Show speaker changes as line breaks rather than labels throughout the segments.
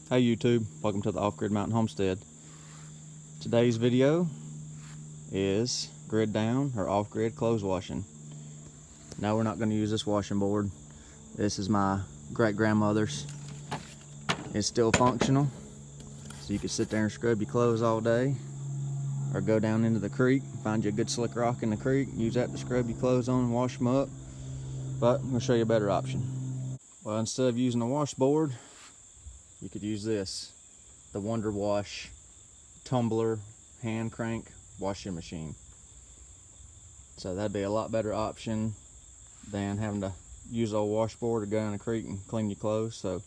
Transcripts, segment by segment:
Hey YouTube, welcome to the Off-Grid Mountain Homestead. Today's video is grid down or off-grid clothes washing. No, we're not going to use this washing board. This is my great-grandmother's. It's still functional, so you can sit there and scrub your clothes all day, or go down into the creek, find you a good slick rock in the creek, use that to scrub your clothes on and wash them up. But I'm going to show you a better option. Well, instead of using a washboard, you could use this, the Wonder Wash Tumbler hand crank washing machine. So that'd be a lot better option than having to use an old washboard or go down the creek and clean your clothes. So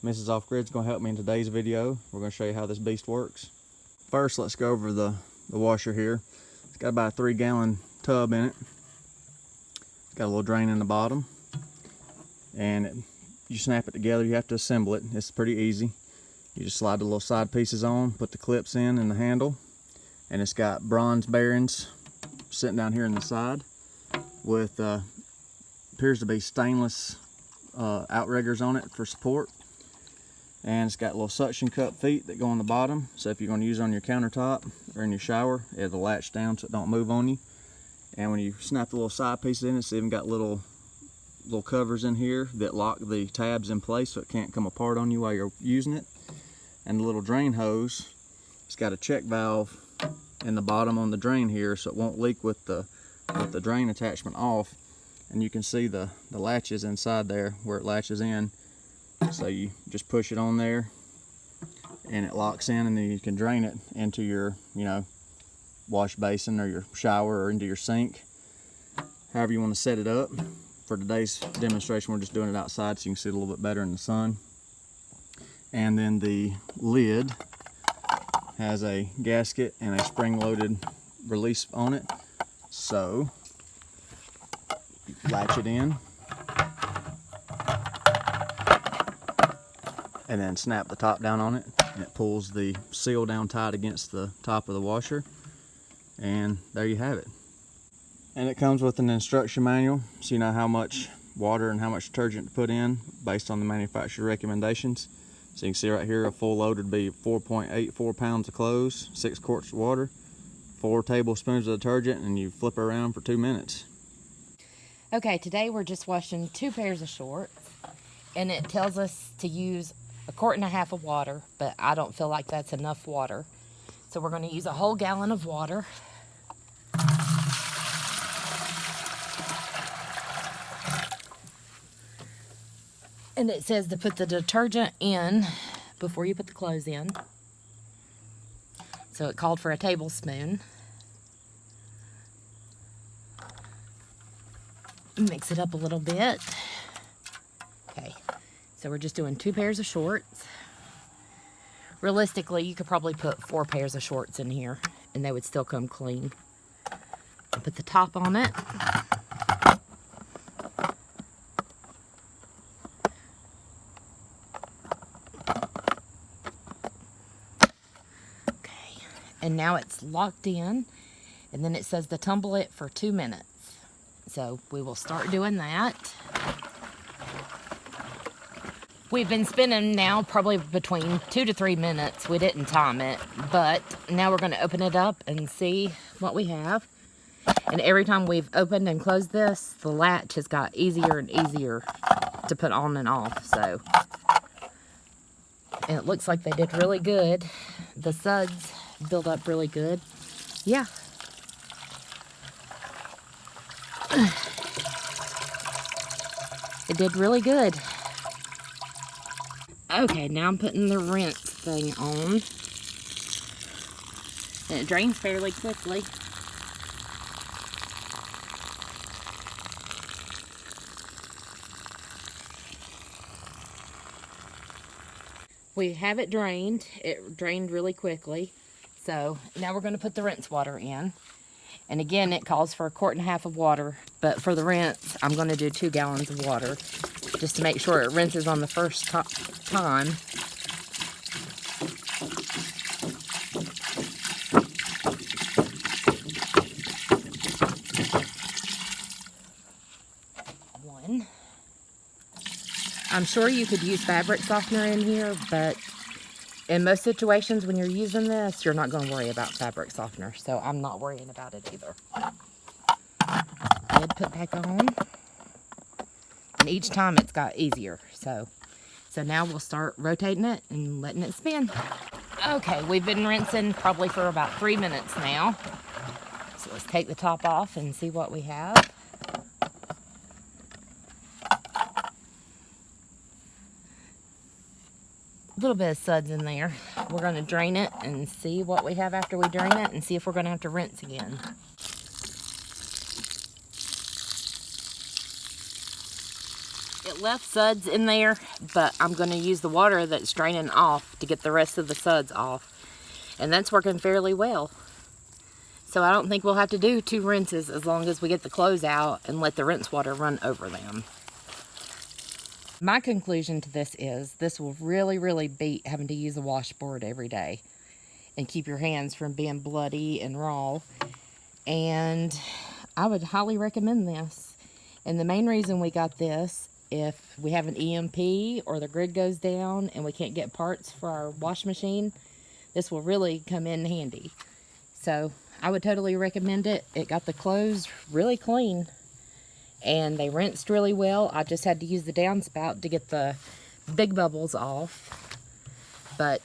Mrs. Off-Grid's gonna help me in today's video. We're gonna show you how this beast works. First, let's go over the washer here. It's got about a 3-gallon tub in it. It's got a little drain in the bottom, and you snap it together. You have to assemble it. It's pretty easy. You just slide the little side pieces on, put the clips in the handle, and it's got bronze bearings sitting down here in the side with appears to be stainless outriggers on it for support. And it's got little suction cup feet that go on the bottom, so if you're going to use it on your countertop or in your shower, it'll latch down so it don't move on you. And when you snap the little side pieces in, it's even got little covers in here that lock the tabs in place so it can't come apart on you while you're using it. And the little drain hose, it's got a check valve in the bottom on the drain here so it won't leak with the drain attachment off. And you can see the latches inside there where it latches in, so you just push it on there and it locks in, and then you can drain it into your wash basin or your shower or into your sink, however you want to set it up. For today's demonstration, we're just doing it outside so you can see it a little bit better in the sun. And then the lid has a gasket and a spring-loaded release on it. So you latch it in and then snap the top down on it, and it pulls the seal down tight against the top of the washer, and there you have it. And it comes with an instruction manual, so you know how much water and how much detergent to put in based on the manufacturer recommendations. So you can see right here, a full load would be 4.84 pounds of clothes, 6 quarts of water, 4 tablespoons of detergent, and you flip it around for 2 minutes.
Okay, today we're just washing 2 pairs of shorts, and it tells us to use 1.5 quarts of water, but I don't feel like that's enough water. So we're going to use a whole gallon of water. And it says to put the detergent in before you put the clothes in. So it called for a tablespoon. Mix it up a little bit. Okay, so we're just doing 2 pairs of shorts. Realistically, you could probably put 4 pairs of shorts in here and they would still come clean. And put the top on it. And now it's locked in, and then it says to tumble it for 2 minutes. So we will start doing that. We've been spinning now probably between 2 to 3 minutes. We didn't time it, but now we're going to open it up and see what we have. And every time we've opened and closed this, the latch has got easier and easier to put on and off. So, and it looks like they did really good. The suds build up really good. Yeah. It did really good. Okay, now I'm putting the rinse thing on. And it drains fairly quickly. We have it drained. It drained really quickly. So now we're going to put the rinse water in. And again, it calls for 1.5 quarts of water. But for the rinse, I'm going to do 2 gallons of water, just to make sure it rinses on the first time. I'm sure you could use fabric softener in here, but in most situations when you're using this, you're not going to worry about fabric softener. So I'm not worrying about it either. Lid put back on. And each time it's got easier. So now we'll start rotating it and letting it spin. Okay, we've been rinsing probably for about 3 minutes now. So let's take the top off and see what we have. A little bit of suds in there. We're going to drain it and see what we have after we drain it and see if we're going to have to rinse again. It left suds in there, but I'm going to use the water that's draining off to get the rest of the suds off. And that's working fairly well. So I don't think we'll have to do 2 rinses as long as we get the clothes out and let the rinse water run over them. My conclusion to this will really beat having to use a washboard every day and keep your hands from being bloody and raw. And I would highly recommend this. And the main reason we got this, if we have an EMP or the grid goes down and we can't get parts for our wash machine, this will really come in handy. So I would totally recommend it. It got the clothes really clean and they rinsed really well. I just had to use the downspout to get the big bubbles off. But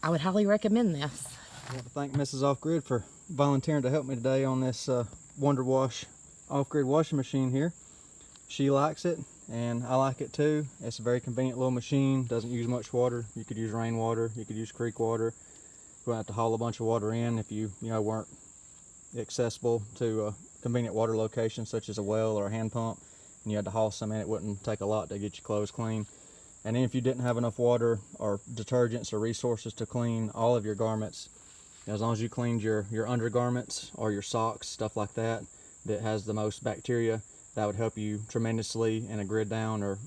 I would highly recommend this.
I want to thank Mrs. Off-Grid for volunteering to help me today on this Wonder Wash off-grid washing machine here. She likes it and I like it too. It's a very convenient little machine, doesn't use much water. You could use rainwater, you could use creek water. You wouldn't have to haul a bunch of water in if you weren't accessible to a convenient water location such as a well or a hand pump and you had to haul some in. It wouldn't take a lot to get your clothes clean. And then if you didn't have enough water or detergents or resources to clean all of your garments, as long as you cleaned your undergarments or your socks, stuff like that, that has the most bacteria, that would help you tremendously in a grid down or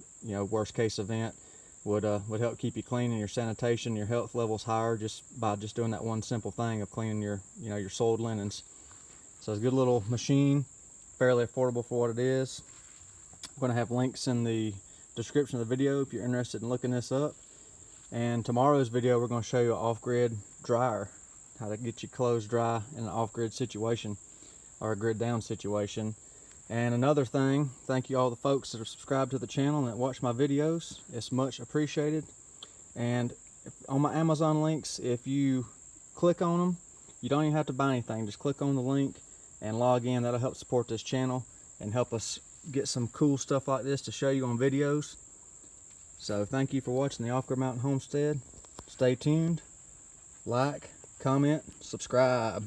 worst case event. Would help keep you clean and your sanitation, your health levels higher just by doing that one simple thing of cleaning your your soiled linens. So it's a good little machine, fairly affordable for what it is. I'm going to have links in the description of the video if you're interested in looking this up. And tomorrow's video we're going to show you an off-grid dryer, how to get your clothes dry in an off-grid situation or a grid down situation. And another thing, thank you all the folks that are subscribed to the channel and that watch my videos. It's much appreciated. And on my Amazon links, if you click on them, you don't even have to buy anything. Just click on the link and log in. That'll help support this channel and help us get some cool stuff like this to show you on videos. So thank you for watching the Off-Grid Mountain Homestead. Stay tuned, like, comment, subscribe.